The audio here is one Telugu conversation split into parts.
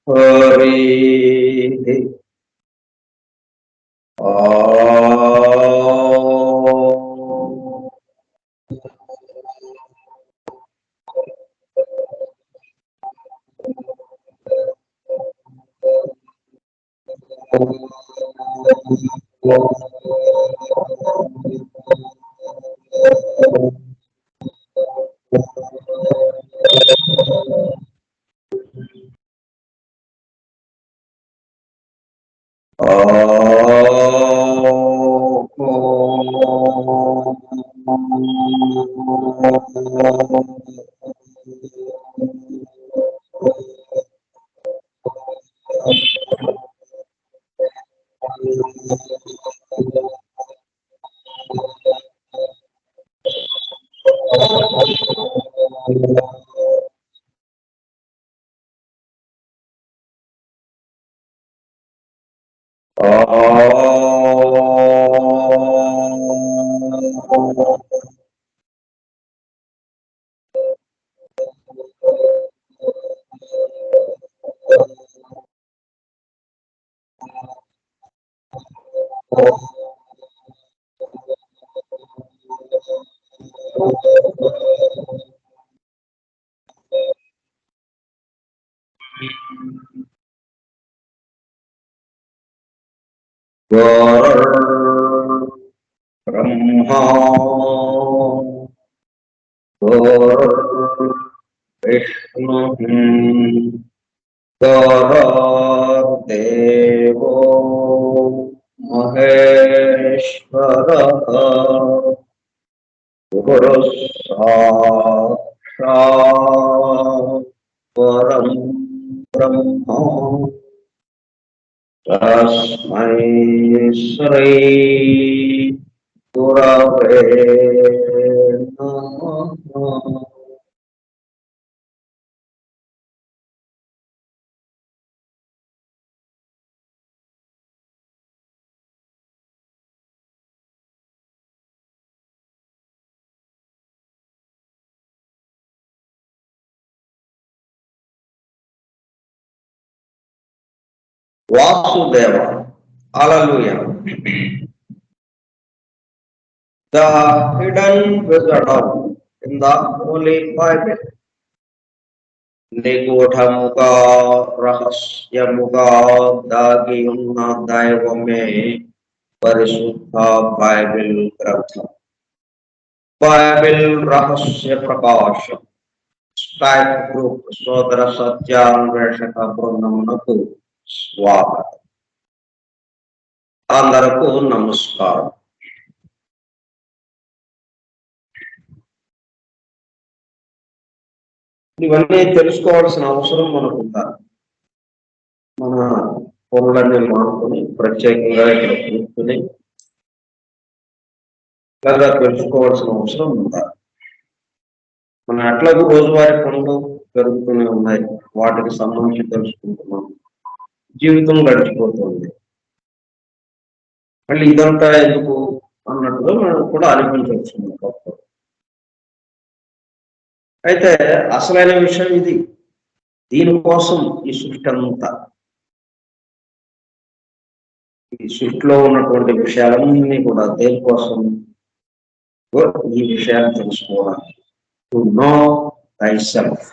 हरि ब्रह्मा विष्णु देवो महेश्वरः गुरुः साक्षात् परं ब्रह्म तस्मै श्री गुरवे नमः। Vasudeva. Hallelujah. The hidden wisdom in the Holy Bible. నిగూఢముగా రహస్యముగా దాగి ఉన్న దైవమే పరిశుద్ధ బైబిల్ గ్రంథం. బైబిల్ రహస్య ప్రకాశం. స్టైప్ గ్రూప్ సోదర సత్యాన్వేషక బృందమునకు స్వాగతం. అందరకు నమస్కారం. ఇవన్నీ తెలుసుకోవాల్సిన అవసరం మనకుందా? మన పనులన్నీ మానుకొని ప్రత్యేకంగా ఇక్కడ కూర్చుని లేదా తెలుసుకోవాల్సిన అవసరం ఉందా? మన అట్లాగూ రోజువారీ పనులు జరుగుతూనే ఉన్నాయి, వాటికి సంబంధించి తెలుసుకుంటున్నాం, జీవితం గడిచిపోతుంది. మళ్ళీ ఇదంతా ఎందుకు అన్నట్టుగా మనం కూడా అనిపించవచ్చు. అయితే అసలైన విషయం ఇది. దీనికోసం ఈ సృష్టి అంతా, ఈ సృష్టిలో ఉన్నటువంటి విషయాలన్నీ కూడా దేనికోసం? ఈ విషయాన్ని తెలుసుకోవడానికి. టు నో తై సెల్ఫ్,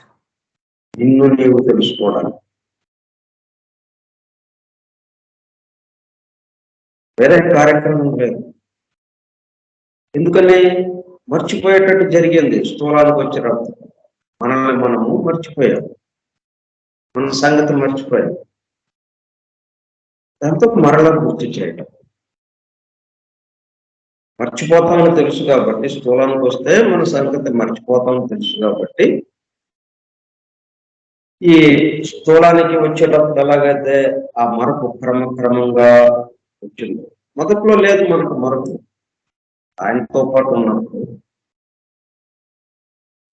నిన్ను నీవు తెలుసుకోవడానికి. వేరే కార్యక్రమం లేదు. ఎందుకని? మర్చిపోయేటట్టు జరిగింది. స్థూలానికి వచ్చినప్పుడు మనల్ని మనము మర్చిపోయాం, మన సంగతి మర్చిపోయాం. దాంతో మరలా గుర్తు చేయటం. మర్చిపోతామని తెలుసు కాబట్టి, స్థూలానికి వస్తే మన సంగతి మర్చిపోతామని తెలుసు కాబట్టి, ఈ స్థూలానికి వచ్చేటప్పుడు ఎలాగైతే ఆ మరపు క్రమంగా వచ్చింది. మొదట్లో లేదు మనకు మరపు. ఆయనతో పాటు ఉన్నప్పుడు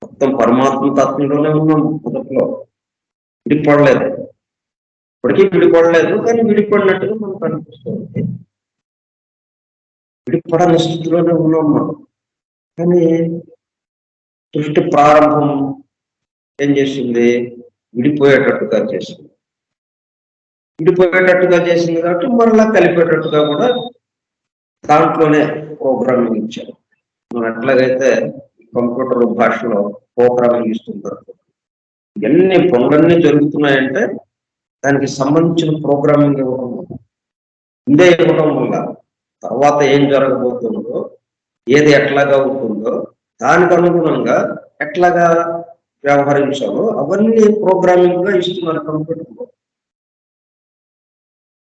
మొత్తం పరమాత్మ తత్వంలోనే ఉన్నాం. మొదట్లో విడిపడలేదు, ఇప్పటికీ విడిపడలేదు, కానీ విడిపడినట్టుగా మనకు అనిపిస్తుంది. విడిపడని స్థితిలోనే ఉన్నాం మనం. కానీ సృష్టి ప్రారంభం ఏం చేసింది? విడిపోయేటట్టుగా చేసింది. విడిపోయేటట్టుగా చేసింది కాబట్టి మరలా కలిపేటట్టుగా కూడా దాంట్లోనే ప్రోగ్రామింగ్ ఇచ్చారు. మనం ఎట్లాగైతే కంప్యూటర్ భాషలో ప్రోగ్రామింగ్ ఇస్తుంటారు, ఇవన్నీ పనులన్నీ జరుగుతున్నాయంటే దానికి సంబంధించిన ప్రోగ్రామింగ్ ఇవ్వడం, ముందే ఇవ్వడం వల్ల తర్వాత ఏం జరగబోతుందో, ఏది ఎట్లాగా ఉంటుందో దానికి అనుగుణంగా ఎట్లాగా వ్యవహరించాలో అవన్నీ ప్రోగ్రామింగ్ గా ఇస్తున్నారు కంప్యూటర్లో.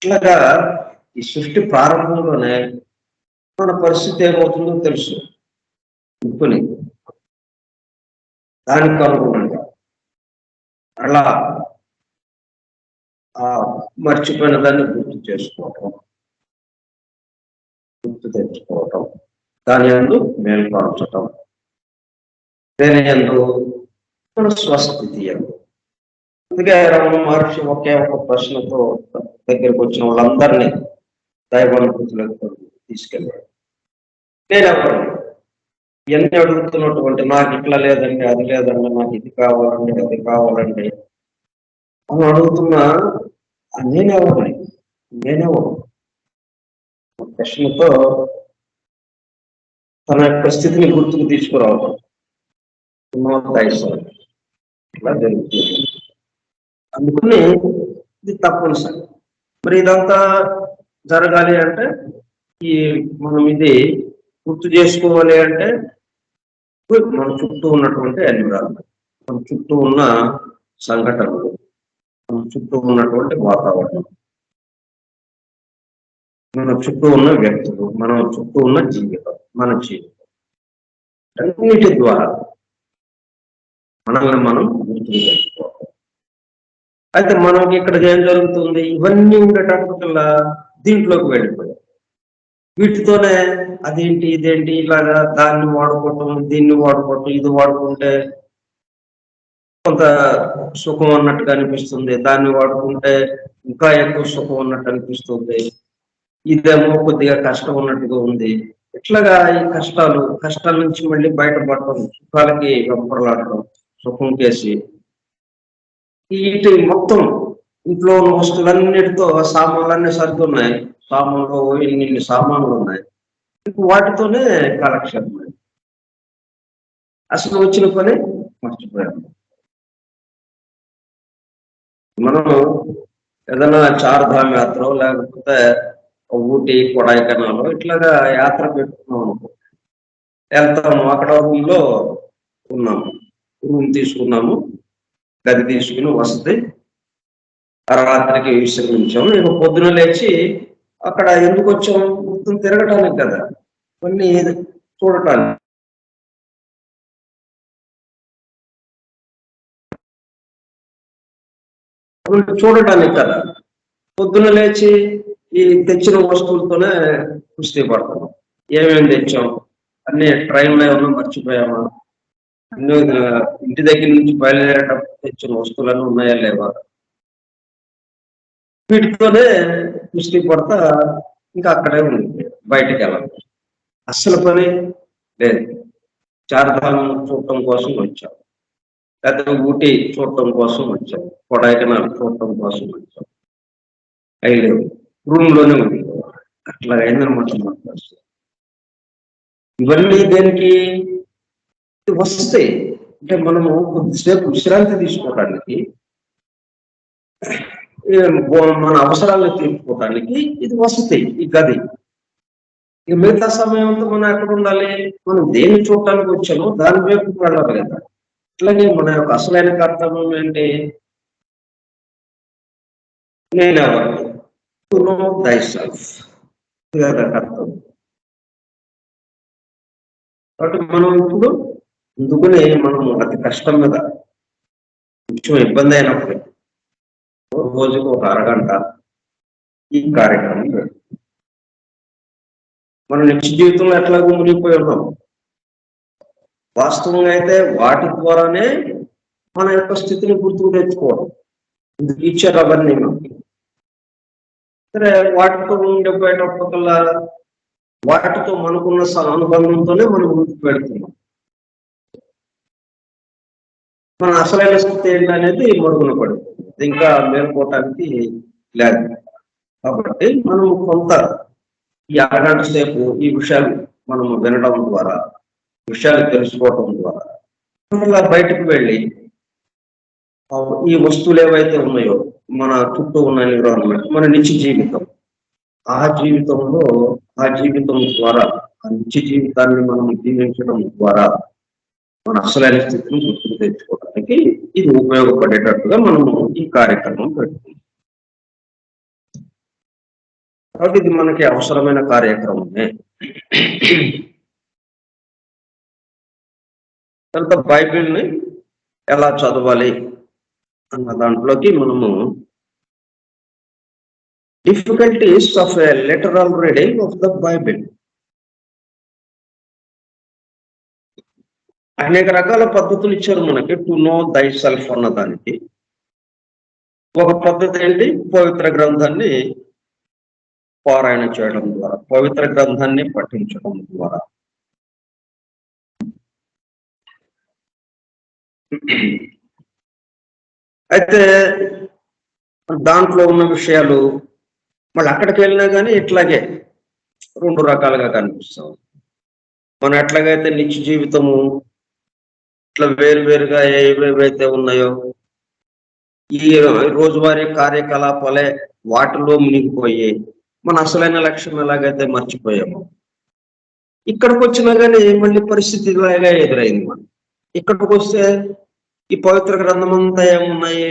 ఇట్లాగా ఈ సృష్టి ప్రారంభంలోనే మన పరిస్థితి ఏమవుతుందో తెలుసు అనుకుని దానికి అనుగుణంగా అలా మర్చిపోయిన దాన్ని గుర్తు చేసుకోవటం, గుర్తు తెచ్చుకోవటం, దాని యందు మేల్పరచటం, దేని యందు మన స్వస్థితి యందు. అందుకే రమణ మహర్షి ఒకే ఒక ప్రశ్నతో దగ్గరికి వచ్చిన వాళ్ళందరినీ దైవానుభూతులకు తీసుకెళ్ళాడు. నేనెవరు ఇవన్నీ అడుగుతున్నటువంటి నాకు ఇట్లా లేదండి, అది లేదండి, నాకు ఇది కావాలండి, అది కావాలండి అని అడుగుతున్నా నేనెవరు నేనెవరు ప్రశ్నతో తన యొక్క స్థితిని గుర్తుకు తీసుకురావడం ఇట్లా జరుగుతుంది. అందుకని ఇది తప్పనిసరి. మరి ఇదంతా జరగాలి అంటే మనం ఇది గుర్తు చేసుకోవాలి అంటే మన చుట్టూ ఉన్నటువంటి ఎన్విరాన్మెంట్, మన చుట్టూ ఉన్న సంఘటనలు, మన చుట్టూ ఉన్నటువంటి వాతావరణం, మన చుట్టూ ఉన్న వ్యక్తులు, మన చుట్టూ ఉన్న జీవితం, మన జీవితం అన్నిటి ద్వారా మనల్ని మనం గుర్తు చేసుకోవాలి. అయితే మనకి ఇక్కడ ఏం జరుగుతుంది, ఇవన్నీ ఉండేటప్పటికల్లా దీంట్లోకి వెళ్ళిపోయాం. వీటితోనే అదేంటి ఇదేంటి ఇలాగా దాన్ని వాడుకోవటం, దీన్ని వాడుకోవటం, ఇది వాడుకుంటే కొంత సుఖం అన్నట్టుగా అనిపిస్తుంది, దాన్ని వాడుకుంటే ఇంకా ఎక్కువ సుఖం ఉన్నట్టు అనిపిస్తుంది, ఇదేమో కొద్దిగా కష్టం ఉన్నట్టుగా ఉంది. ఇట్లాగా ఈ కష్టాల నుంచి మళ్ళీ బయటపడటం, సుఖాలకి వెంపర్లాడటం, సుఖం కేసి వీటి మొత్తం ఇంట్లో ఉన్న వస్తువులన్నిటితో సామాన్లన్నీ సర్దున్నాయి. సామాన్లు ఇన్ని సామాన్లు ఉన్నాయి, వాటితోనే కాలక్షేపం. అసలు వచ్చిన పని మర్చిపోయాము. మనం ఏదైనా చార్ధామ్ యాత్ర లేకపోతే ఊటీ కొడైకెనాల్ ఇట్లాగా యాత్ర పెట్టుకున్నాం అనుకో, వెళ్తాము. అక్కడ రూమ్లో ఉన్నాము, రూమ్ తీసుకున్నాము, గది తీసుకుని వసతి, రాత్రికి విశ్రమించాము. ఇక పొద్దున లేచి అక్కడ ఎందుకు వచ్చాము, మొత్తం తిరగటానికి కదా, కొన్ని చూడటానికి. చూడటానికి కదా పొద్దున లేచి ఈ తెచ్చిన వస్తువులతోనే కుస్తీ పడతాము. ఏమేమి తెచ్చాం, అన్ని ట్రైన్లో ఏమన్నా మర్చిపోయామా, అన్ని ఇంటి దగ్గర నుంచి బయలుదేరేటప్పుడు తెచ్చిన వస్తువులన్నీ ఉన్నాయా లేవా, వీటితోనే కుస్తీ పడతా ఇంకా అక్కడే ఉంది. బయటికి వెళ్ళాలి, అస్సలు పని లేదు. చార్ధామ్ చూడటం కోసం వచ్చాం, లేకపోతే ఊటీ చూడటం కోసం వచ్చాం, కొడైకెనాల్ చూడటం కోసం వచ్చాం, అయ్యి రూమ్ లోనే ఉంది. అట్లా అయిందనమాట మన పరిస్థితి. ఇవన్నీ దేనికి వస్తాయి అంటే మనము కొద్దిసేపు విశ్రాంతి తీసుకోవడానికి, మన అవసరాలను తీర్చుకోవడానికి ఇది వసతి, ఈ గది. ఇక మిగతా సమయం అంతా మనం ఎక్కడ ఉండాలి, మనం దేన్ని చూడటానికి వచ్చామో దాని వైపు వెళ్ళాలి కదా. అట్లాగే మన యొక్క అసలైన కర్తవ్యం ఏంటి, నేనెవరు, టు నో థై సెల్ఫ్ కర్తవ్యం. కాబట్టి మనం ఇప్పుడు అందుకుని మనం అతి కష్టం మీద కొంచెం ఇబ్బంది అయినప్పుడు రోజుకు ఒక అరగంట ఈ కార్యక్రమం మన నిత్య జీవితంలో ఎట్లాగో మునిగిపోయి ఉన్నాం. వాస్తవంగా అయితే వాటి ద్వారానే మన యొక్క స్థితిని గుర్తుకు తెచ్చుకోవడం, ఇచ్చారు అవన్నీ మనకి. సరే, వాటితో ఉండిపోయేటప్పటికల్లా వాటితో మనకున్న అనుబంధంతోనే మనం ముందుకు పెడుతున్నాం. మన అసలైన స్థితి ఏంటనేది మరుగున పడుతుంది, ఇంకా మేలుకోవటానికి లేదు. కాబట్టి మనం కొంత ఈ అరగంట సేపు ఈ విషయాలు మనం వినడం ద్వారా, విషయాలు తెలుసుకోవటం ద్వారా ఇలా బయటకు వెళ్ళి ఈ వస్తువులు ఏవైతే ఉన్నాయో మన చుట్టూ ఉన్న ఎన్విరాన్మెంట్, మన నిత్య జీవితం, ఆ జీవితం ద్వారా ఆ నిత్య జీవితాన్ని మనం జీవించడం ద్వారా మన అసలైన స్థితిని గుర్తుకు తెచ్చుకోవడానికి ఇది ఉపయోగపడేటట్టుగా మనము ఈ కార్యక్రమం పెట్టుకుంటాం. కాబట్టి ఇది మనకి అవసరమైన కార్యక్రమమే. తర్వాత బైబిల్ని ఎలా చదవాలి అన్న దాంట్లోకి మనము difficulties of a literal reading of the Bible. అనేక రకాల పద్ధతులు ఇచ్చారు మనకి టు నో దై సెల్ఫ్ అన్న దానికి. ఒక పద్ధతి ఏంటి? పవిత్ర గ్రంథాన్ని పారాయణ చేయడం ద్వారా, పవిత్ర గ్రంథాన్ని పఠించడం ద్వారా. అయితే దాంట్లో ఉన్న విషయాలు మళ్ళీ అక్కడికి వెళ్ళినా కానీ ఇట్లాగే రెండు రకాలుగా కనిపిస్తాం. మనం ఎట్లాగైతే నిత్య జీవితము ఇట్లా వేరువేరుగా ఏవేవైతే ఉన్నాయో ఈ రోజువారీ కార్యకలాపాలే వాటిలో మునిగిపోయి మన అసలైన లక్ష్యం ఎలాగైతే మర్చిపోయాము, ఇక్కడికి వచ్చినా కానీ మళ్ళీ పరిస్థితి ఇలాగా ఎదురైంది. మనం ఇక్కడికి వస్తే ఈ పవిత్ర గ్రంథం అంతా ఏమున్నాయి,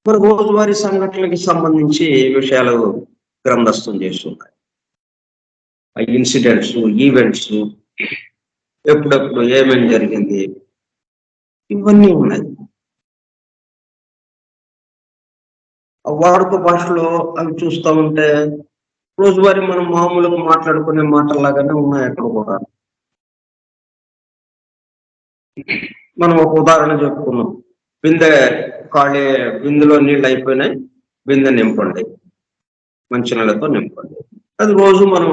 మన రోజువారీ సంఘటనలకి సంబంధించి విషయాలు గ్రంథస్థం చేస్తున్నాయి. ఆ ఇన్సిడెంట్స్, ఈవెంట్స్, ఎప్పుడెప్పుడు ఏమేమి జరిగింది, ఇవన్నీ ఉన్నాయి. వాడుక భాషలో అవి చూస్తూ ఉంటే రోజువారీ మనం మామూలుగా మాట్లాడుకునే మాటల్లాగానే ఉన్నాయి అక్కడ కూడా. మనం ఒక ఉదాహరణ చెప్పుకున్నాం, బిందెలో నీళ్ళు అయిపోయినాయి, బిందె నింపండి, మంచినీళ్ళతో నింపండి. అది రోజు మనం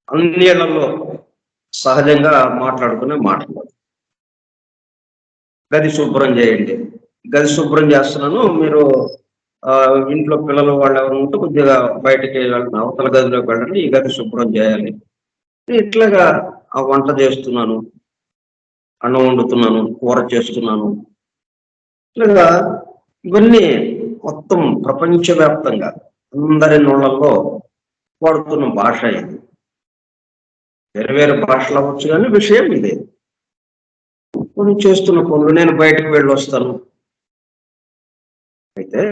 అన్ని ఇళ్లలో సహజంగా మాట్లాడుకునే మాటలు. గది శుభ్రం చేయండి, గది శుభ్రం చేస్తున్నాను, మీరు ఇంట్లో పిల్లలు వాళ్ళు ఎవరు ఉంటే కొద్దిగా బయటకి వెళ్ళండి, అవతల గదిలోకి వెళ్ళండి, ఈ గది శుభ్రం చేయాలి. ఇట్లాగా ఆ వంట చేస్తున్నాను, అన్నం వండుతున్నాను, కూర చేస్తున్నాను, ఇట్లాగా ఇవన్నీ మొత్తం ప్రపంచవ్యాప్తంగా అందరి నోళ్లలో వాడుతున్న భాష ఇది. వేరు వేరు భాషలు అవ్వచ్చు కానీ విషయం ఇదే. మనం చేస్తున్న పనులు, నేను బయటకు వెళ్ళి వస్తాను, అయితే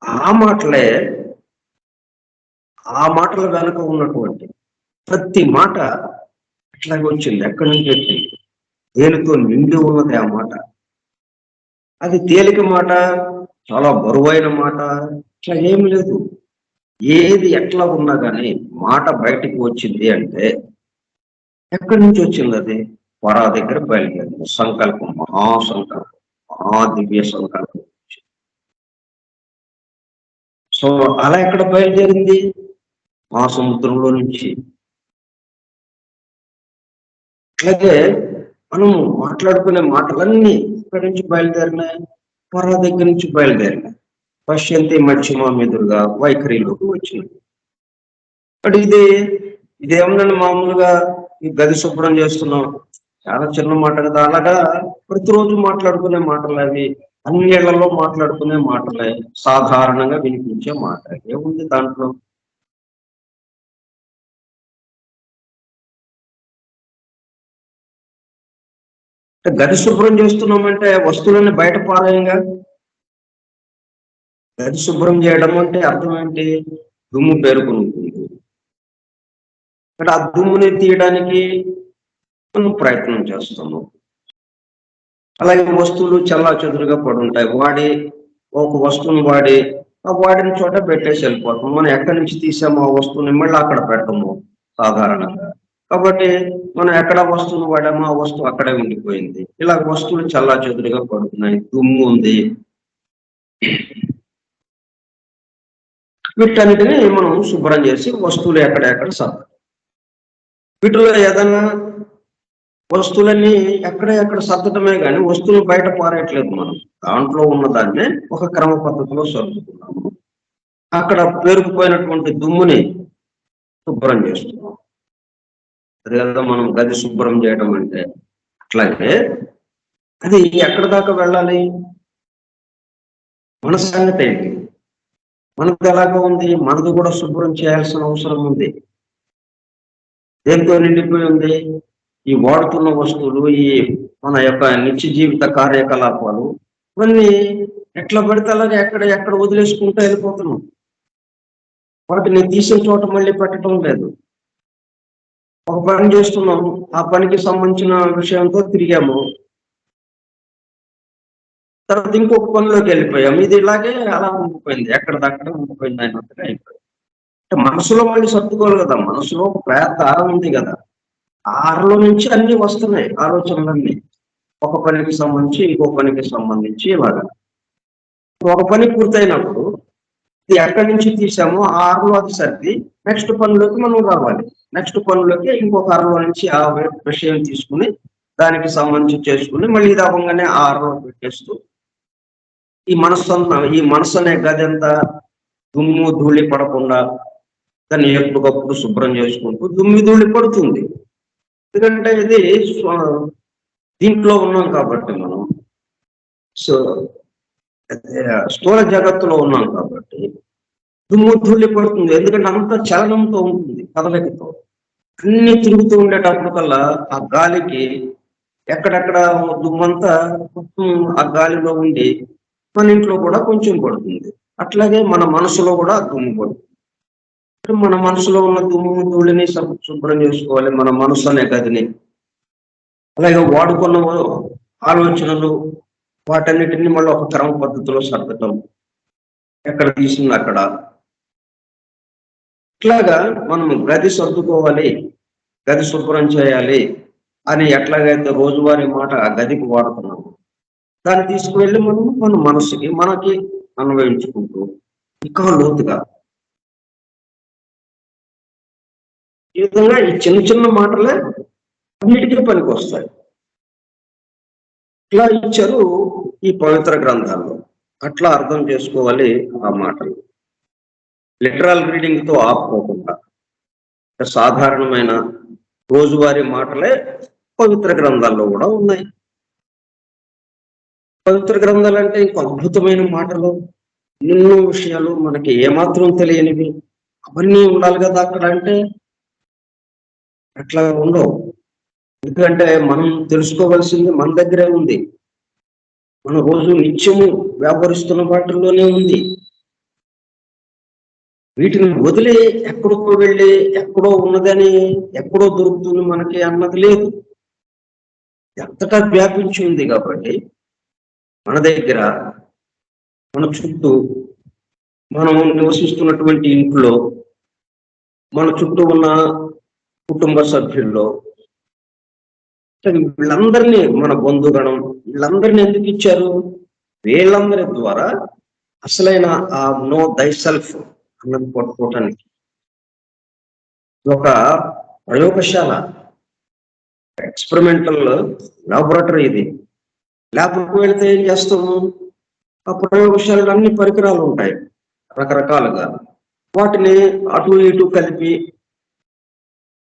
ఆ మాటల వెనుక ఉన్నటువంటి ప్రతి మాట అట్లాగే వచ్చింది. ఎక్కడి నుంచి వచ్చింది? దేనితో నిండి ఉన్నది ఆ మాట. అది తేలిక మాట, చాలా బరువైన మాట, ఇట్లా ఏం లేదు. ఏది ఎట్లా ఉన్నా కానీ మాట బయటికి వచ్చింది అంటే ఎక్కడి నుంచి వచ్చింది? అది పరా దగ్గర బయలుదేరింది. సంకల్పం, మహాసంకల్పం, దివ్య సంకల్పం. సో అలా ఎక్కడ బయలుదేరింది? ఆ సముద్రంలో నుంచి. అలాగే మనం మాట్లాడుకునే మాటలన్నీ ఇక్కడి నుంచి బయలుదేరినాయి, పరా దగ్గర నుంచి బయలుదేరినాయి. పశ్యంతి మధ్యమ ఎదురుగా వైఖరిలోకి వచ్చింది. బట్ ఇదేమన్నా మామూలుగా ఈ గది శుభ్రం చేస్తున్నాం, చాలా చిన్న మాట కదా. అలాగా ప్రతిరోజు మాట్లాడుకునే మాటలు అవి, అన్ని ఏళ్లలో మాట్లాడుకునే మాటలే, సాధారణంగా వినిపించే మాట. ఏముంది దాంట్లో? గది శుభ్రం చేస్తున్నామంటే వస్తువులన్నీ బయట పారాయంగా. గది శుభ్రం చేయడం అంటే అర్థం ఏంటి? దుమ్ము పేరుకుని ఉంటుంది. ఆ దుమ్ముని తీయడానికి మనం ప్రయత్నం చేస్తాము. అలాగే వస్తువులు చల్లా చెదురుగా పడి ఉంటాయి. ఒక వస్తువుని వాడిన చోట పెట్టేసి వెళ్ళిపోతాం. మనం ఎక్కడి నుంచి తీసామో ఆ వస్తువుని మళ్ళీ అక్కడ పెట్టము సాధారణంగా. కాబట్టి మనం ఎక్కడ వస్తువుని వాడామో ఆ వస్తువు అక్కడే ఉండిపోయింది. ఇలా వస్తువులు చల్లా చెదురుగా పడుతున్నాయి, దుమ్ము ఉంది. వీటన్నిటిని మనం శుభ్రం చేసి వస్తువులు ఎక్కడెక్కడ సర్దాలి. వీటిలో ఏదైనా వస్తువులన్నీ ఎక్కడ సర్దటమే కానీ వస్తువులు బయట పారేయట్లేదు మనం. దాంట్లో ఉన్నదాన్నే ఒక క్రమ పద్ధతిలో సర్దుతున్నాము. అక్కడ పేరుకుపోయినటువంటి దుమ్ముని శుభ్రం చేస్తున్నాం. అది కదా మనం గది శుభ్రం చేయడం అంటే. అట్లాగే అది ఎక్కడి దాకా వెళ్ళాలి? మన సంగతి ఏంటి? మనది ఎలాగా ఉంది? మనది కూడా శుభ్రం చేయాల్సిన అవసరం ఉంది. దేంతో నిండిపోయి ఉంది? ఈ వాడుతున్న వస్తువులు, ఈ మన యొక్క నిత్య జీవిత కార్యకలాపాలు ఇవన్నీ ఎట్లా పడితే అలాగే ఎక్కడ వదిలేసుకుంటూ వెళ్ళిపోతున్నాం. వాటిని తీసిన చోట మళ్ళీ పెట్టడం లేదు. ఒక పని చేస్తున్నాం, ఆ పనికి సంబంధించిన విషయంతో తిరిగాము, తర్వాత ఇంకొక పనిలోకి వెళ్ళిపోయాం. ఇది ఇలాగే అలా ఉండిపోయింది, ఎక్కడిదక్కడ ఉండిపోయింది అయినట్టుగా అయిపోయింది. అంటే మనసులో మళ్ళీ సర్దుకోవాలి కదా, మనసులో ఒక పెద్ద ఆరం ఉంది కదా, ఆ ఆరలో నుంచి అన్ని వస్తున్నాయి ఆలోచనలన్నీ. ఒక పనికి సంబంధించి ఇంకో పనికి సంబంధించి ఇలాగా. ఒక పని పూర్తయినప్పుడు ఇది ఎక్కడి నుంచి తీసామో ఆ ఆరులో అది సర్ది నెక్స్ట్ పనిలోకి మనం రావాలి. నెక్స్ట్ పనిలోకి ఇంకొక ఆరులో నుంచి ఆ విషయం తీసుకుని దానికి సంబంధించి చేసుకుని మళ్ళీ ఇది అవ్వగానే ఆ ఆరులో పెట్టేస్తూ ఈ మనస్సు అనే గది అంతా దుమ్ము ధూళి పడకుండా దాన్ని ఎప్పటికప్పుడు శుభ్రం చేసుకుంటూ దుమ్మి ధూళి పడుతుంది. ఎందుకంటే ఇది దీంట్లో ఉన్నాం కాబట్టి మనం స్థూల జగత్తులో ఉన్నాం కాబట్టి దుమ్ము ధూళి పడుతుంది. ఎందుకంటే అంత చలనంతో ఉంటుంది, కదలికతో. అన్ని తిరుగుతూ ఉండేటప్పటికల్లా ఆ గాలికి ఎక్కడెక్కడ దుమ్మంతా ఆ గాలిలో ఉండి మన ఇంట్లో కూడా కొంచెం పడుతుంది. అట్లాగే మన మనసులో కూడా దుమ్ము పడుతుంది. మన మనసులో ఉన్న దుమ్ము ధూళిని శుభ్రం చేసుకోవాలి, మన మనసు అనే గదిని. అలాగే వాడుకున్న ఆలోచనలు వాటన్నిటిని మళ్ళీ ఒక క్రమ పద్ధతిలో సర్దటం, ఎక్కడ తీసింది అక్కడ. ఇట్లాగా మనం గది సర్దుకోవాలి, గది శుభ్రం చేయాలి అని ఎట్లాగైతే రోజువారీ మాట ఆ గదికి వాడుతున్నాము, దాన్ని తీసుకువెళ్ళి మనం మన మనసుకి మనకి అన్వయించుకుంటూ ఇంకా లోతుగా ఈ విధంగా ఈ చిన్న చిన్న మాటలే అన్నిటికీ పనికి వస్తాయి. ఇట్లా ఇచ్చారు ఈ పవిత్ర గ్రంథాల్లో. అట్లా అర్థం చేసుకోవాలి ఆ మాటలు. లిటరల్ రీడింగ్ తో ఆపుకోకుండా సాధారణమైన రోజువారీ మాటలే పవిత్ర గ్రంథాల్లో కూడా ఉన్నాయి. పవిత్ర గ్రంథాలు అంటే ఇంకో అద్భుతమైన మాటలు, ఎన్నో విషయాలు మనకి ఏమాత్రం తెలియనివి అవన్నీ ఉండాలి కదా అక్కడ. అంటే అట్లా ఉండవు. ఎందుకంటే మనం తెలుసుకోవాల్సింది మన దగ్గరే ఉంది, మన రోజు నిత్యము వ్యాపారిస్తున్న వాటిల్లోనే ఉంది. వీటిని వదిలి ఎక్కడికో వెళ్ళి ఎక్కడో ఉన్నదని ఎక్కడో దొరుకుతుంది మనకి అన్నది లేదు. ఎంతటా వ్యాపించి ఉంది కాబట్టి మన దగ్గర, మన చుట్టూ, మనం నివసిస్తున్నటువంటి ఇంట్లో, మన చుట్టూ ఉన్న కుటుంబ సభ్యుల్లో వీళ్ళందరినీ, మన బంధుగణం వీళ్ళందరినీ ఎందుకు ఇచ్చారు? వీళ్ళందరి ద్వారా అసలైన ఆ నో దై సెల్ఫ్ అన్నది పట్టుకోవటానికి ఒక ప్రయోగశాల, ఎక్స్పెరిమెంటల్ లాబొరేటరీ ఇది. ల్యాబ్కి వెళితే ఏం చేస్తాము? ఆ ప్రయోగశాలలో అన్ని పరికరాలు ఉంటాయి రకరకాలుగా. వాటిని అటు ఇటు కలిపి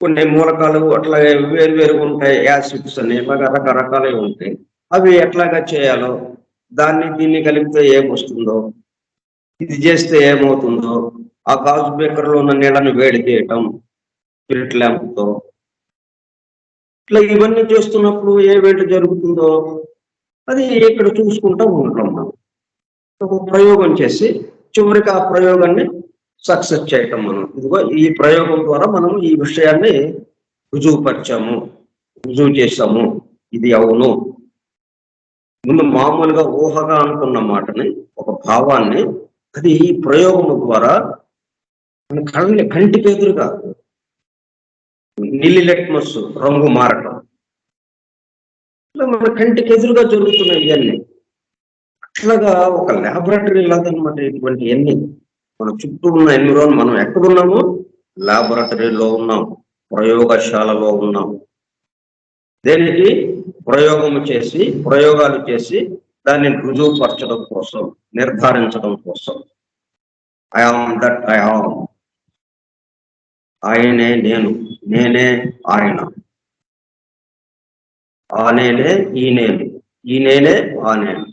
కొన్ని మూలకాలు అట్లాగే వేరువేరుగా ఉంటాయి, యాసిడ్స్ అని ఇలాగా రకరకాలే ఉంటాయి. అవి ఎట్లాగా చేయాలో, దీన్ని కలిపితే ఏమొస్తుందో, ఇది చేస్తే ఏమవుతుందో, ఆ గాజు బేకర్లో ఉన్న నీళ్ళని వేడి చేయటం స్పిరిట్ ల్యాంప్తో, ఇట్లా ఇవన్నీ చేస్తున్నప్పుడు ఏ వేడి జరుగుతుందో అది ఇక్కడ చూసుకుంటూ ఉంటాం. మనం ఒక ప్రయోగం చేసి చివరికి ఆ ప్రయోగాన్ని సక్సెస్ చేయటం. మనం ఇదిగో ఈ ప్రయోగం ద్వారా మనం ఈ విషయాన్ని రుజువు చేసాము, ఇది అవును. ముందు మామూలుగా ఊహగా అనుకున్న మాటని, ఒక భావాన్ని, అది ఈ ప్రయోగం ద్వారా మన కంటికి ఎదురుగా నీలి లెట్మస్ రంగు మారటం, ఇట్లా మన కంటికి ఎదురుగా జరుగుతున్నాయి ఇవన్నీ. అట్లాగా ఒక ల్యాబొరేటరీ లాగనమాట ఇటువంటి అన్ని. మన చుట్టూ ఉన్న ఎన్విరాన్మెంట్, మనం ఎక్కడున్నాము? ల్యాబొరేటరీలో ఉన్నాం, ప్రయోగశాలలో ఉన్నాం. దేనికి? ప్రయోగాలు చేసి దాన్ని రుజువుపరచడం కోసం, నిర్ధారించడం కోసం. I am that I am. ఆయనే నేను, నేనే ఆయన. ఆ నేనే ఈ నేను, ఈ నేనే ఆ నేను.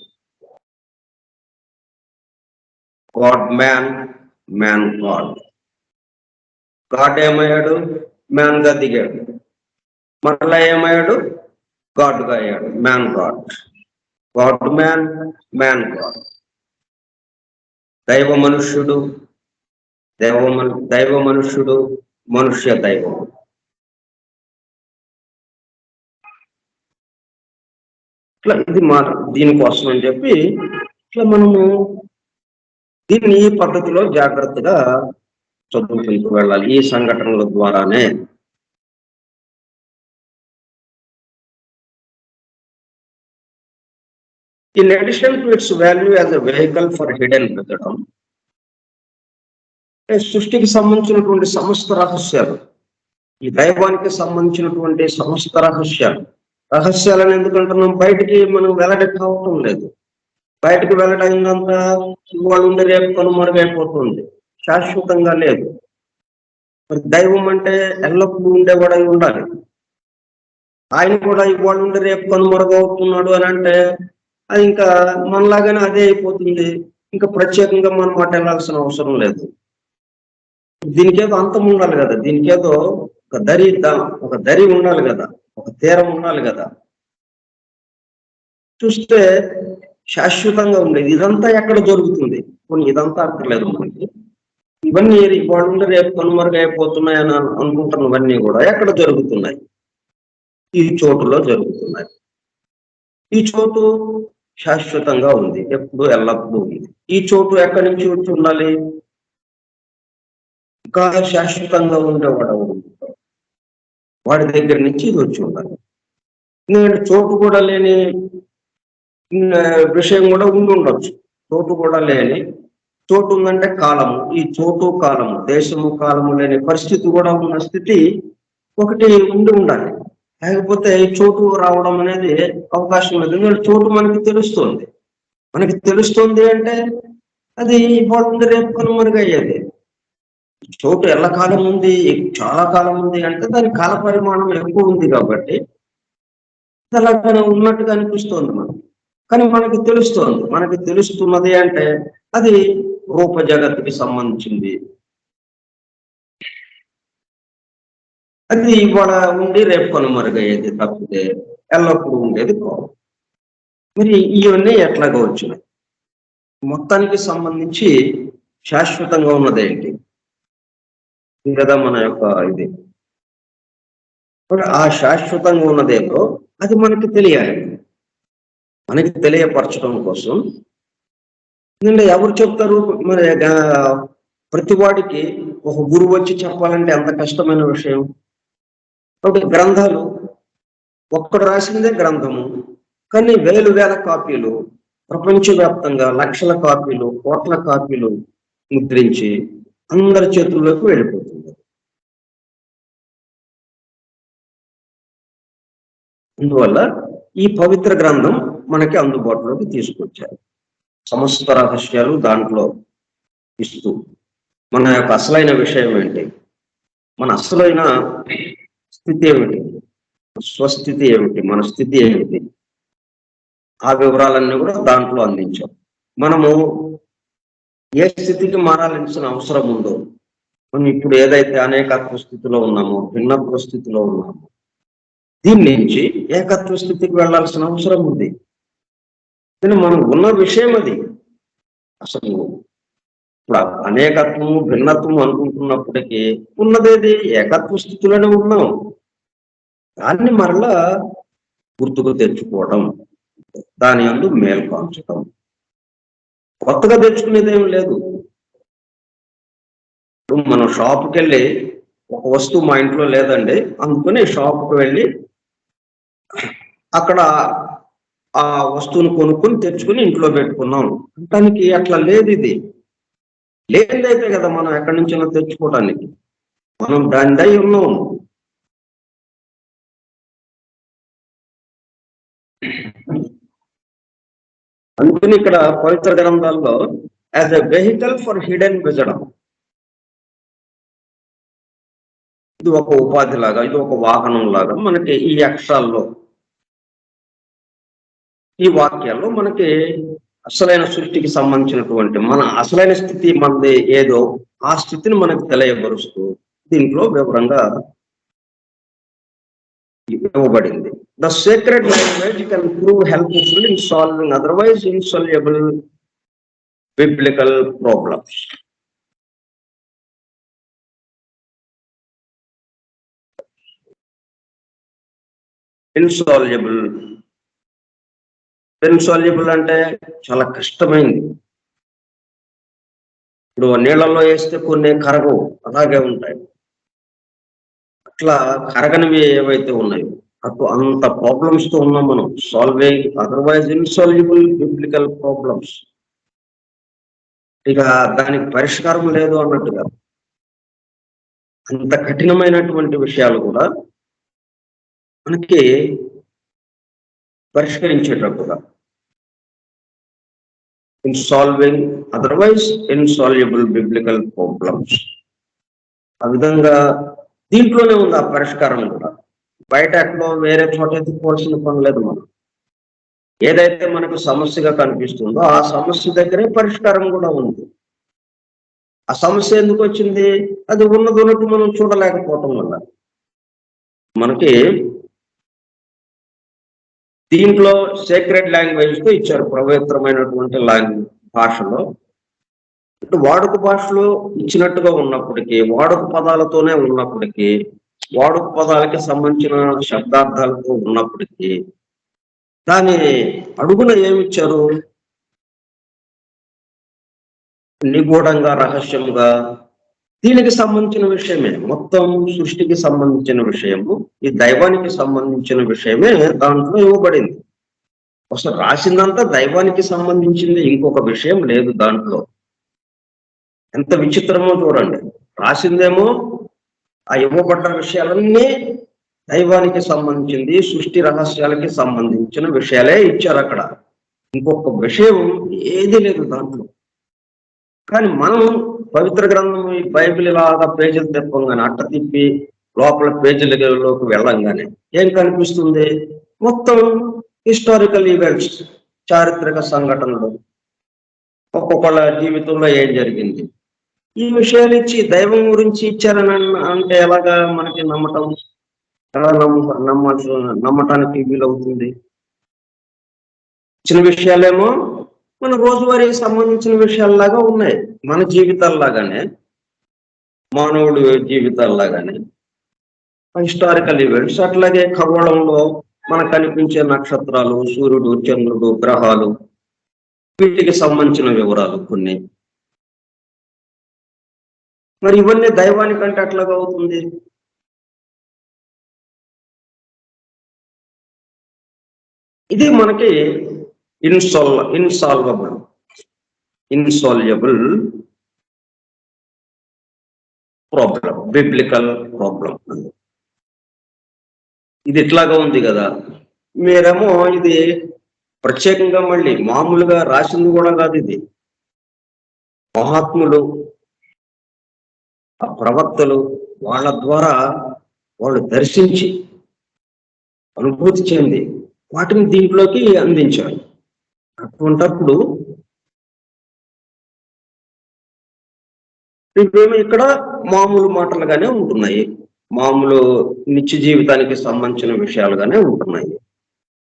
God man, man God. God ఏమయ్యాడు? మ్యాన్ గా దిగాడు. మరలా ఏమయ్యాడు? గాడ్ గా అయ్యాడు. Man God. God man, man God. దైవ మనుష్యుడు, దైవ మనుష్యుడు, మనుష్య దైవం. ఇట్లా ఇది దీనికోసం అని చెప్పి ఇట్లా మనము దీన్ని ఈ పద్ధతిలో జాగ్రత్తగా చదువుకుంటూ వెళ్ళాలి. ఈ సంఘటనల ద్వారానే. In addition to its value as a vehicle for hidden wisdom, సృష్టికి సంబంధించినటువంటి సమస్త రహస్యాలు, ఈ దైవానికి సంబంధించినటువంటి సమస్త రహస్యాలను ఎందుకంటున్నాం? బయటికి మనం వెల్లడి కావటం లేదు. బయటకు వెళ్ళడంతా ఇవాళ ఉండే రేపు కనుమరుగైపోతుంది, శాశ్వతంగా లేదు. మరి దైవం అంటే ఎల్లప్పుడూ ఉండేవాడై ఉండాలి. ఆయన కూడా ఇవాళ ఉండే రేపు కనుమరుగవుతున్నాడు అని అంటే అది ఇంకా మనలాగానే అదే అయిపోతుంది. ఇంకా ప్రత్యేకంగా మనం మాట వెళ్ళాల్సిన అవసరం లేదు. దీనికేదో అంతం ఉండాలి కదా, దీనికేదో ఒక దరి ఉండాలి కదా, ఒక తీరం ఉండాలి కదా. చూస్తే శాశ్వతంగా ఉండేది ఇదంతా ఎక్కడ జరుగుతుంది? కొన్ని ఇదంతా అక్కర్లేదు మనకి. ఇవన్నీ ఇవాళ రేపు కనుమరుగైపోతున్నాయి అని అనుకుంటున్నవన్నీ కూడా ఎక్కడ జరుగుతున్నాయి? ఈ చోటులో జరుగుతున్నాయి. ఈ చోటు శాశ్వతంగా ఉంది, ఎప్పుడు ఎల్లప్పుడూ ఉంది. ఈ చోటు ఎక్కడి నుంచి వచ్చి ఉండాలి? ఇంకా శాశ్వతంగా ఉండేవాడు వాడి దగ్గర నుంచి ఇది వచ్చి ఉండాలి. ఎందుకంటే చోటు కూడా లేని విషయం కూడా ఉండి ఉండొచ్చు. చోటు కూడా లేని, చోటు ఉందంటే కాలము. ఈ చోటు కాలము, దేశము కాలము లేని పరిస్థితి కూడా ఉన్న స్థితి ఒకటి ఉండి ఉండాలి. లేకపోతే చోటు రావడం అనేది అవకాశం లేదు. ఎందుకంటే చోటు మనకి తెలుస్తుంది అంటే అది ఇవాళ రేపు కనుమరుగయ్యేది. చోటు ఎల్లకాలం ఉంది, చాలా కాలం ఉంది అంటే దాని కాల పరిమాణం ఎక్కువ ఉంది కాబట్టి అలాగనే ఉన్నట్టుగా అనిపిస్తోంది మనకి. కానీ మనకి తెలుస్తున్నది అంటే అది రూప జగత్తుకి సంబంధించింది. అది ఇవాళ ఉండి రేపు కనుమరుగయ్యేది తప్పితే ఎల్లప్పుడూ ఉండేది కాదు. మరి ఇవన్నీ ఎట్లాగా వచ్చినాయి? మొత్తానికి సంబంధించి శాశ్వతంగా ఉన్నదేంటి కదా మన యొక్క ఇది. ఆ శాశ్వతంగా ఉన్నదేదో అది మనకి తెలియాలి. మనకి తెలియపరచడం కోసం ఎందుకంటే ఎవరు చెప్తారు? మరి ప్రతి వాడికి ఒక గురువు వచ్చి చెప్పాలంటే ఎంత కష్టమైన విషయం. కాబట్టి గ్రంథాలు ఒక్కడు రాసిందే గ్రంథము, కానీ వేల కాపీలు ప్రపంచవ్యాప్తంగా లక్షల కాపీలు, కోట్ల కాపీలు ముద్రించి అందరి చేతుల్లోకి వెళ్ళిపోతుంది. అందువల్ల ఈ పవిత్ర గ్రంథం మనకి అందుబాటులోకి తీసుకొచ్చారు. సమస్త రహస్యాలు దాంట్లో ఇస్తూ మన యొక్క అసలైన విషయం ఏంటి, మన అసలైన స్థితి ఏమిటి, స్వస్థితి ఏమిటి, మన స్థితి ఏమిటి, ఆ వివరాలన్నీ కూడా దాంట్లో అందించాం. మనము ఏ స్థితికి మారాల్సిన అవసరం ఉందో, మనం ఇప్పుడు ఏదైతే అనేకత్వ స్థితిలో ఉన్నామో, భిన్నత్వ స్థితిలో ఉన్నామో, దీని నుంచి ఏకత్వ స్థితికి వెళ్లాల్సిన అవసరం ఉంది. కానీ మనం ఉన్న విషయం అది. అసలు ఇప్పుడు అనేకత్వము భిన్నత్వం అనుకుంటున్నప్పటికీ ఉన్నదేది ఏకత్వ స్థితిలోనే ఉన్నాం. దాన్ని మరలా గుర్తుకు తెచ్చుకోవడం, దాని యందు మేలు కాంచడం, కొత్తగా తెచ్చుకునేది ఏమి లేదు. మనం షాపుకి వెళ్ళి ఒక వస్తువు మా ఇంట్లో లేదండి అందుకని షాపుకి వెళ్ళి అక్కడ ఆ వస్తువును కొనుక్కొని తెచ్చుకుని ఇంట్లో పెట్టుకున్నాం అంటానికి అట్లా లేదు. ఇది లేదైతే కదా మనం ఎక్కడి నుంచైనా తెచ్చుకోవడానికి. మనం దానిదై ఉన్నాం. అందుకని ఇక్కడ పవిత్ర గ్రంథాల్లో as a vehicle for hidden విజడం, ఇది ఒక ఉపాధి లాగా, ఇది ఒక వాహనం లాగా మనకి ఈ అక్షరాల్లో, ఈ వాక్యాల్లో మనకి అసలైన సృష్టికి సంబంధించినటువంటి మన అసలైన స్థితి మనది ఏదో ఆ స్థితిని మనకు తెలియబరుస్తూ దీంట్లో వివరంగా ఇవ్వబడింది. The secret language can prove helpful in solving otherwise insoluble biblical problems. Insoluble అంటే చాలా కష్టమైంది. ఇప్పుడు నీళ్ళల్లో వేస్తే కొన్ని కరగవు, అలాగే ఉంటాయి. అట్లా కరగనివి ఏవైతే ఉన్నాయో అంత ప్రాబ్లమ్స్ తో ఉన్నాం మనం. Solving otherwise insoluble biblical problems, ఇక దానికి పరిష్కారం లేదు అన్నట్టుగా అంత కఠినమైనటువంటి విషయాలు కూడా మనకి పరిష్కరించేటట్టుగా in solving otherwise insoluble biblical problems, ఆ విధంగా దీంట్లోనే ఉంది ఆ పరిష్కారం కూడా. బయట ఎక్కడో వేరే చోట ఎత్తుకోవాల్సిన పని లేదు. మనం ఏదైతే మనకు సమస్యగా కనిపిస్తుందో ఆ సమస్య దగ్గరే పరిష్కారం కూడా ఉంది. ఆ సమస్య ఎందుకు వచ్చింది? అది ఉన్నట్టు మనం చూడలేకపోవటం వల్ల. మనకి దీంట్లో సేక్రెడ్ లాంగ్వేజ్ తో ఇచ్చారు, పవిత్రమైనటువంటి భాషలో. వాడుక భాషలో ఇచ్చినట్టుగా ఉన్నప్పటికీ, వాడుక పదాలతోనే ఉన్నప్పటికీ, వాడుక పదాలకి సంబంధించిన శబ్దార్థాలతో ఉన్నప్పటికీ దాని అడుగున ఏమిచ్చారు? నిగూఢంగా, రహస్యంగా దీనికి సంబంధించిన విషయమే, మొత్తం సృష్టికి సంబంధించిన విషయము, ఈ దైవానికి సంబంధించిన విషయమే దాంట్లో ఇవ్వబడింది. అసలు రాసిందంతా దైవానికి సంబంధించింది, ఇంకొక విషయం లేదు దాంట్లో. ఎంత విచిత్రమో చూడండి. రాసిందేమో ఆ ఇవ్వబడ్డ విషయాలన్నీ దైవానికి సంబంధించింది, సృష్టి రహస్యాలకి సంబంధించిన విషయాలే ఇచ్చారు అక్కడ. ఇంకొక విషయం ఏది లేదు దాంట్లో. కానీ మనం పవిత్ర గ్రంథం ఈ బైబిల్ లాగా పేజీలు తిప్పంగానే, అట్ట తిప్పి లోపల పేజీలలోకి వెళ్ళంగానే ఏం కనిపిస్తుంది? మొత్తం హిస్టారికల్ ఈవెంట్స్, చారిత్రక సంఘటనలు, ఒక్కొక్కళ్ళ జీవితంలో ఏం జరిగింది, ఈ విషయాలు ఇచ్చి దైవం గురించి ఇచ్చారని అంటే ఎలాగా మనకి నమ్మటం, ఎలా నమ్మటానికి వీలవుతుంది? ఇచ్చిన విషయాలేమో మన రోజువారీ సంబంధించిన విషయాల్లాగా ఉన్నాయి, మన జీవితాల్లాగానే, మానవుడి జీవితాల్లాగానే హిస్టారికల్ ఈవెంట్స్. అట్లాగే ఖగోళంలో మనకు కనిపించే నక్షత్రాలు, సూర్యుడు, చంద్రుడు, గ్రహాలు, వీటికి సంబంధించిన వివరాలు కొన్ని. మరి ఇవన్నీ దైవానికంటే అట్లాగా అవుతుంది? ఇది మనకి ఇన్సాల్యుబుల్ ప్రాబ్లం, బిబ్లికల్ ప్రాబ్లం. ఇది ఇట్లాగా ఉంది కదా. మీరేమో ఇది ప్రత్యేకంగా మళ్ళీ మామూలుగా రాసింది కూడా కాదు, ఇది మహాత్ములు, ఆ ప్రవక్తలు వాళ్ళ ద్వారా వాళ్ళు దర్శించి అనుభూతి చెంది వాటిని దీంట్లోకి అందించారు. అటువంటప్పుడు ఇవేమో ఇక్కడ మామూలు మాటలుగానే ఉంటున్నాయి, మామూలు నిత్య జీవితానికి సంబంధించిన విషయాలుగానే ఉంటున్నాయి.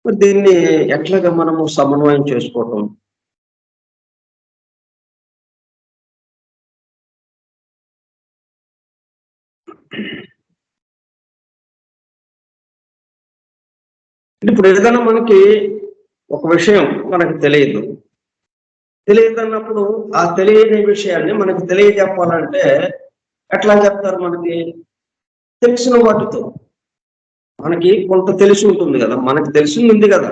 మరి దీన్ని ఎట్లాగా మనము సమన్వయం చేసుకోవటం? ఇప్పుడు ఏదైనా మనకి ఒక విషయం మనకు తెలియదు అన్నప్పుడు ఆ తెలియని విషయాన్ని మనకు తెలియజెప్పాలంటే ఎట్లా చెప్తారు? మనకి తెలిసిన వాటితో. మనకి కొంత తెలిసి ఉంటుంది కదా, మనకి తెలిసింది కదా.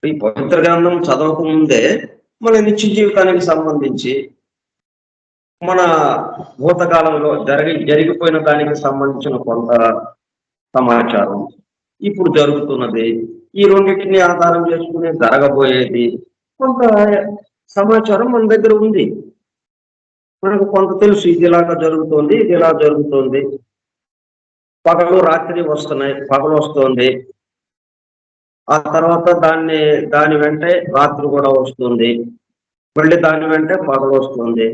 ఈ పవిత్ర గ్రంథం చదవకముందే మన నిత్య జీవితానికి సంబంధించి, మన భూతకాలంలో జరిగిపోయిన దానికి సంబంధించిన కొంత సమాచారం, ఇప్పుడు జరుగుతున్నది, ఈ రెండింటిని ఆధారం చేసుకుని జరగబోయేది, కొంత సమాచారం మన దగ్గర ఉంది. మనకు కొంత తెలుసు, ఇది ఇలాగా జరుగుతోంది, ఇది ఇలా జరుగుతోంది. పగలు రాత్రి వస్తున్నాయి, పగలు వస్తుంది, ఆ తర్వాత దాని వెంటే రాత్రి కూడా వస్తుంది, మళ్ళీ దాని వెంటే పగలు వస్తుంది.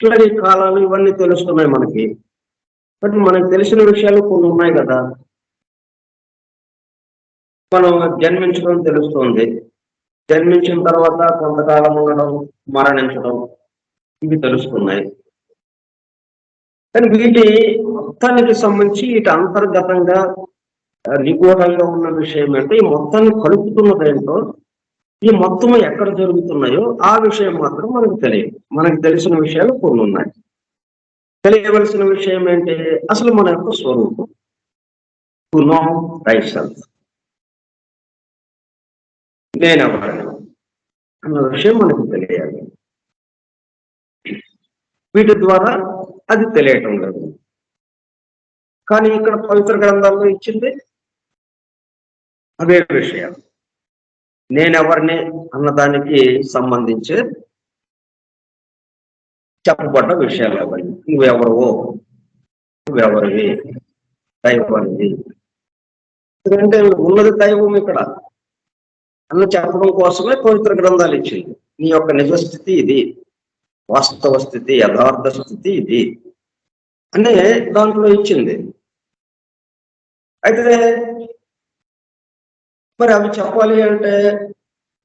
ఇట్లా ఈ కాలాలు ఇవన్నీ తెలుస్తున్నాయి మనకి. బట్ మనకు తెలిసిన విషయాలు కొన్ని ఉన్నాయి కదా. మనం జన్మించడం తెలుస్తుంది, జన్మించిన తర్వాత కొంతకాలం ఉండడం, మరణించడం, ఇవి తెలుస్తున్నాయి. కానీ వీటి మొత్తానికి సంబంధించి వీటి అంతర్గతంగా నిగూఢంగా ఉన్న విషయం అంటే ఈ మొత్తాన్ని కలుపుతున్నదేంటో, ఈ మొత్తం ఎక్కడ జరుగుతున్నాయో ఆ విషయం మాత్రం మనకు తెలియదు. మనకు తెలిసిన విషయాలు కొన్ని ఉన్నాయి. తెలియవలసిన విషయం ఏంటి? అసలు మన యొక్క స్వరూపం, టు నో థైసెల్ఫ్, నేనెవరని అన్న విషయం మనకు తెలియాలి. వీటి ద్వారా అది తెలియటం లేదు. కానీ ఇక్కడ పవిత్ర గ్రంథాల్లో ఇచ్చింది అదే విషయం. నేనెవరిని అన్నదానికి సంబంధించి చెప్పబడ్డ విషయాలు అవన్నీ. నువ్వెవరవో, నువ్వెవరివి, దైవానివి. ఎందుకంటే ఉన్నది దైవం ఇక్కడ అన్న చెప్పడం కోసమే పవిత్ర గ్రంథాలు ఇచ్చింది. నీ యొక్క నిజస్థితి ఇది, వాస్తవ స్థితి, యథార్థ స్థితి ఇది అనే దాంట్లో ఇచ్చింది. అయితే మరి అవి చెప్పాలి అంటే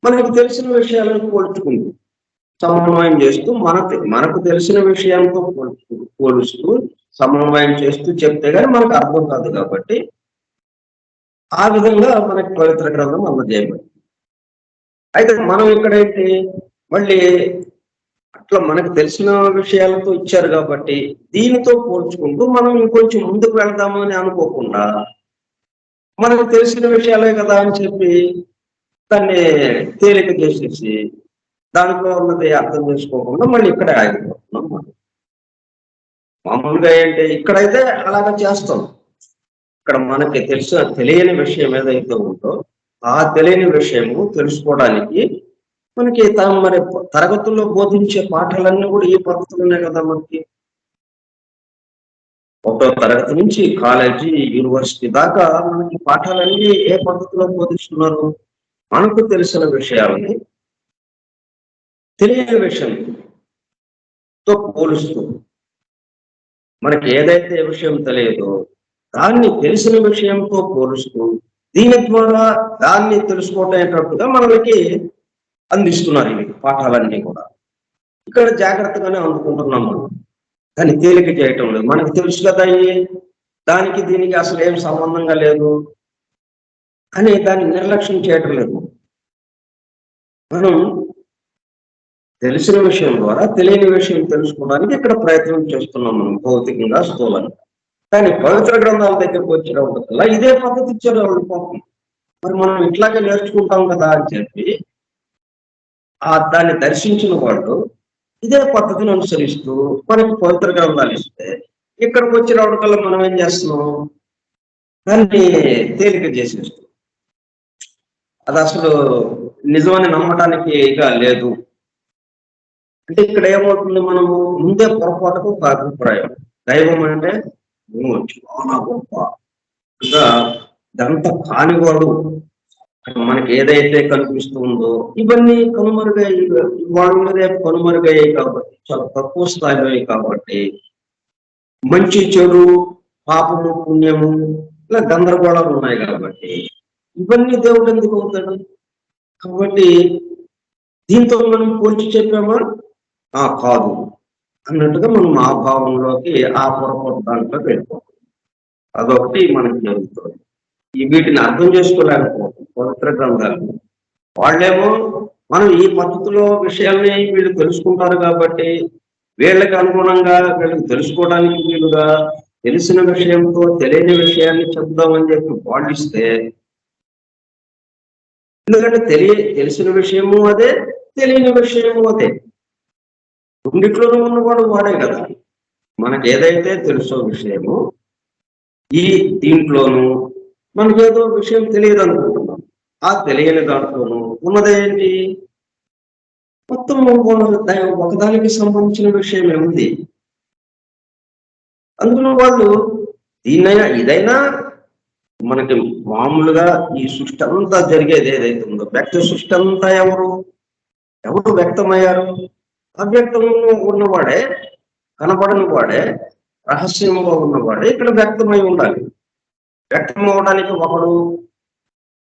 మనకు తెలిసిన విషయాలను పోల్చుకుంటూ, సమన్వయం చేస్తూ, మనకు తెలిసిన విషయంతో పోలుస్తూ సమన్వయం చేస్తూ చెప్తే కానీ మనకు అర్థం కాదు. కాబట్టి ఆ విధంగా మనకి పవిత్ర గ్రంథం అందజేయబడింది. అయితే మనం ఇక్కడేంటి, మళ్ళీ అట్లా మనకు తెలిసిన విషయాలతో ఇచ్చారు కాబట్టి దీనితో పోల్చుకుంటూ మనం ఇంకొంచెం ముందుకు వెళ్దాము అని అనుకోకుండా, మనకు తెలిసిన విషయాలే కదా అని చెప్పి దాన్ని తేలిక చేసేసి దాంట్లో ఉన్నది అర్థం చేసుకోకుండా మళ్ళీ ఇక్కడే ఆగిపోతున్నాం. మామూలుగా ఏంటి, ఇక్కడైతే అలాగ చేస్తాం. ఇక్కడ మనకి తెలియని విషయం ఏదైతే ఉందో ఆ తెలియని విషయము తెలుసుకోవడానికి మనకి మరి తరగతుల్లో బోధించే పాఠాలన్నీ కూడా ఈ పద్ధతులున్నాయి కదా. మనకి 1వ తరగతి నుంచి కాలేజీ, యూనివర్సిటీ దాకా మనకి పాఠాలన్నీ ఏ పద్ధతిలో బోధిస్తున్నారు? మనకు తెలిసిన విషయాలని తెలియని విషయంతో పోలుస్తూ, మనకి ఏదైతే విషయం తెలియదో దాన్ని తెలిసిన విషయంతో పోలుస్తూ దీని ద్వారా దాన్ని తెలుసుకోవటేటట్టుగా మనకి అందిస్తున్నారు ఇవి పాఠాలన్నీ కూడా. ఇక్కడ జాగ్రత్తగానే అందుకుంటున్నాం మనం, దాన్ని తేలిక చేయటం లేదు. మనకు తెలుసు కదా దానికి దీనికి అసలు ఏం సంబంధంగా లేదు అని దాన్ని నిర్లక్ష్యం చేయటం లేదు. మనం తెలిసిన విషయం ద్వారా తెలియని విషయం తెలుసుకోవడానికి ఇక్కడ ప్రయత్నం చేస్తున్నాం మనం, భౌతికంగా, స్థూలంగా. కానీ పవిత్ర గ్రంథాల దగ్గరకు వచ్చినప్పటికల్లా ఇదే పద్ధతి ఇచ్చారు వాళ్ళు పాపం. మరి మనం ఇట్లాగే నేర్చుకుంటాం కదా అని చెప్పి దాన్ని దర్శించిన వాళ్ళు ఇదే పద్ధతిని అనుసరిస్తూ మనకి పవిత్ర గ్రంథాలు ఇస్తే ఇక్కడికి వచ్చినప్పటికల్లా మనం ఏం చేస్తున్నాం, దాన్ని తేలిక చేసేస్తాం. అది అసలు నిజమని నమ్మటానికి ఇక లేదు. అంటే ఇక్కడ ఏమవుతుంది, మనము ముందే పొరపాటుకు ఒక అభిప్రాయం, దైవం అంటే చాలా గొప్ప, ఇంకా ఇదంతా కానివాడు, మనకి ఏదైతే కనిపిస్తుందో ఇవన్నీ కనుమరుగయ్యి, వాళ్ళు రేపు కనుమరుగయ్యాయి కాబట్టి, చాలా తక్కువ స్థాయిలో కాబట్టి మంచి చెడు, పాపము పుణ్యము ఇలా గందరగోళాలు ఉన్నాయి కాబట్టి ఇవన్నీ దేవుడు ఎందుకు అవుతాడు? కాబట్టి దీంతో మనం పోల్చి చెప్పామా? కాదు అన్నట్టుగా మనం ఆ భావంలోకి, ఆ పొరపాటు దాంట్లో వెళ్ళిపోతాం. అదొకటి మనకి జరుగుతుంది. వీటిని అర్థం చేసుకోలేకపోతాం పవిత్ర గ్రంథాలు. వాళ్ళేమో మనం ఈ పద్ధతిలో విషయాల్ని వీళ్ళు తెలుసుకుంటారు కాబట్టి వీళ్ళకి అనుగుణంగా వీళ్ళకి తెలుసుకోవడానికి వీలుగా తెలిసిన విషయంతో తెలియని విషయాన్ని చెప్దామని చెప్పి వాళ్ళు ఇస్తే, ఎందుకంటే తెలిసిన విషయము అదే, తెలియని విషయము అదే, రెండిట్లోనూ ఉన్నవాడు వాడే కదా. మనకి ఏదైతే తెలుసో విషయము, దీంట్లోనూ మనకేదో విషయం తెలియదు అనుకుంటున్నాం, ఆ తెలియని దాంట్లోనూ ఉన్నదేంటి? మొత్తం ఒకదానికి సంబంధించిన విషయమే ఉంది. అందులో వాళ్ళు దీన్నైనా ఇదైనా మనకి మామూలుగా ఈ సృష్టి అంతా జరిగేది ఏదైతే ఉందో, వ్యక్తి సృష్టి అంతా ఎవరు వ్యక్తమయ్యారు? అవ్యక్తంలో ఉన్నవాడే, కనపడని వాడే, రహస్యంలో ఉన్నవాడే ఇక్కడ వ్యక్తమై ఉండాలి. వ్యక్తం అవడానికి ఒకడు,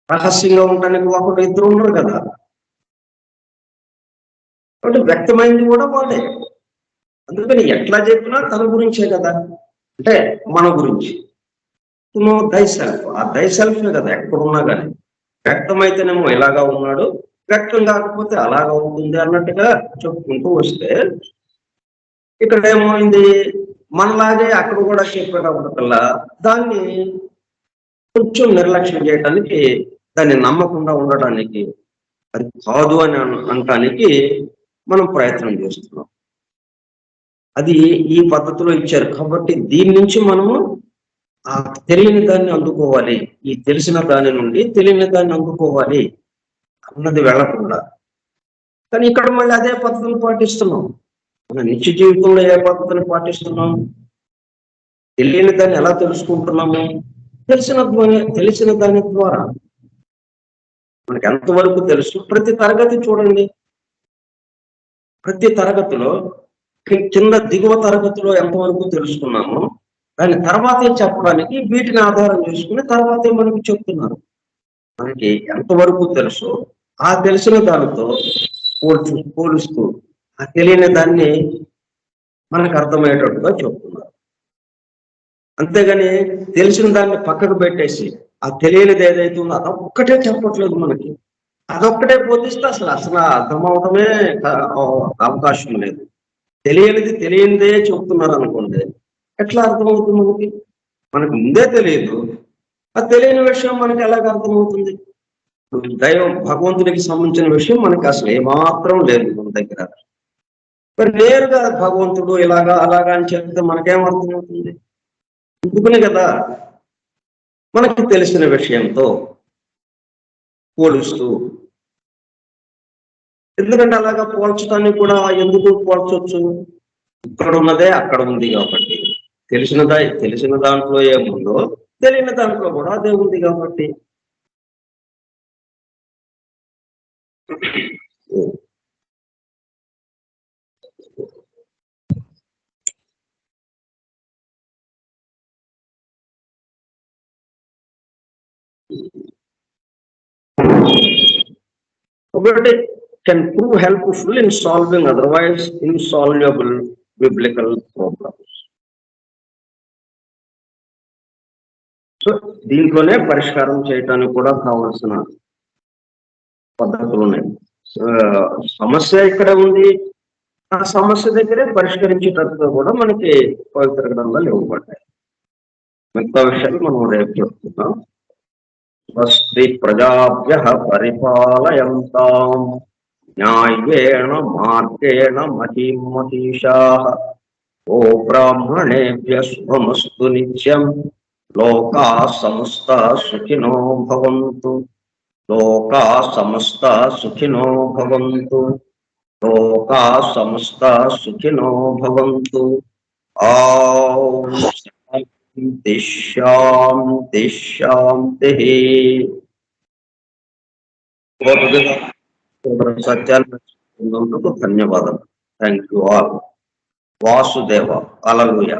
రహస్యంగా ఉండడానికి ఒకడు, ఇద్దరు ఉండరు కదా. కాబట్టి వ్యక్తమైంది కూడా వాడే. అందుకని ఎట్లా చెప్పినా తన గురించే కదా, అంటే మన గురించి. దై సెల్ఫ్, ఆ దై సెల్ఫే కదా ఎక్కడున్నా కానీ. వ్యక్తమైతేనేమో ఇలాగా ఉన్నాడు, వ్యక్తం కాకపోతే అలాగా ఉంటుంది అన్నట్టుగా చెప్పుకుంటూ వస్తే, ఇక్కడ ఏమైంది, మనలాగే అక్కడ కూడా చెప్పేటప్పటికల్లా దాన్ని కొంచెం నిర్లక్ష్యం చేయడానికి, దాన్ని నమ్మకుండా ఉండడానికి, అది కాదు అని అనటానికి మనం ప్రయత్నం చేస్తున్నాం. అది ఈ పద్ధతిలో ఇచ్చారు కాబట్టి దీని నుంచి మనము ఆ తెలియని దాన్ని అందుకోవాలి, ఈ తెలిసిన దాని నుండి తెలియని దాన్ని అందుకోవాలి అన్నది వెళ్ళకుండా. కానీ ఇక్కడ మళ్ళీ అదే పద్ధతిని పాటిస్తున్నాం. మన నిత్య జీవితంలో ఏ పద్ధతిని పాటిస్తున్నాం? తెలియని దాన్ని ఎలా తెలుసుకుంటున్నాము? తెలిసిన దాని ద్వారా. మనకి ఎంతవరకు తెలుసు? ప్రతి తరగతి చూడండి, ప్రతి తరగతిలో కింద దిగువ తరగతిలో ఎంతవరకు తెలుసుకున్నామో దాని తర్వాతే చెప్పడానికి వీటిని ఆధారం చేసుకుని తర్వాతే మనకు చెప్తున్నారు. మనకి ఎంతవరకు తెలుసు ఆ తెలిసిన దానితో పోలుస్తూ ఆ తెలియని దాన్ని మనకు అర్థమయ్యేటట్టుగా చెప్తున్నారు. అంతేగాని తెలిసిన దాన్ని పక్కకు పెట్టేసి ఆ తెలియనిది ఏదైతే ఉందో అదొక్కటే చెప్పట్లేదు మనకి. అదొక్కటే బోధిస్తే అసలు అర్థం అవడమే అవకాశం లేదు. తెలియనిదే చెప్తున్నారు అనుకోండి, ఎట్లా అర్థమవుతుంది మనకి? మనకు ముందే తెలియదు, ఆ తెలియని విషయం మనకి ఎలాగ అర్థమవుతుంది? భగవంతుడికి సంబంధించిన విషయం మనకి అసలు ఏమాత్రం లేదు మన దగ్గర. మరి నేరుగా భగవంతుడు ఇలాగా అలాగా అని చెప్తే మనకేం అర్థమవుతుంది? ఎందుకునే కదా మనకి తెలిసిన విషయంతో పోలుస్తూ. ఎందుకంటే అలాగా పోల్చడానికి కూడా ఎందుకు పోల్చవచ్చు? ఇక్కడ ఉన్నదే అక్కడ ఉంది కాబట్టి. తెలిసిన దాంట్లో ఏముందో తెలియని దాంట్లో కూడా అదే ఉంది కాబట్టి. ఒకటి can prove helpful in solving otherwise insoluble biblical problems. So దీంట్లోనే పరిష్కారం చేయటానికి కూడా కావాల్సిన పద్ధతులు ఉన్నాయి. సమస్య ఇక్కడ ఉంది, ఆ సమస్య దగ్గరే పరిష్కరించేటట్టుగా కూడా మనకి పవిత్ర గ్రంథాలు ఇవ్వబడ్డాయి. మిగతా విషయాలు మనం రేపు చెప్తున్నాం. స్వస్తి ప్రజాభ్యః పరిపాలయంతాం న్యాయేన మార్గేణ మహీం మహీషాః. ఓ బ్రాహ్మణేభ్యః శుభమస్తు నిత్యం. లోకాః సమస్తాః సుఖినో భవంతు. లోకాః సమస్తాః సుఖినో భవంతు. లోకాః సమస్తాః సుఖినో భవంతు. ఓం శాంతి శాంతి శాంతి. సత్యాన్ని ధన్యవాదాలు. Thank you all. Vasudeva. Hallelujah.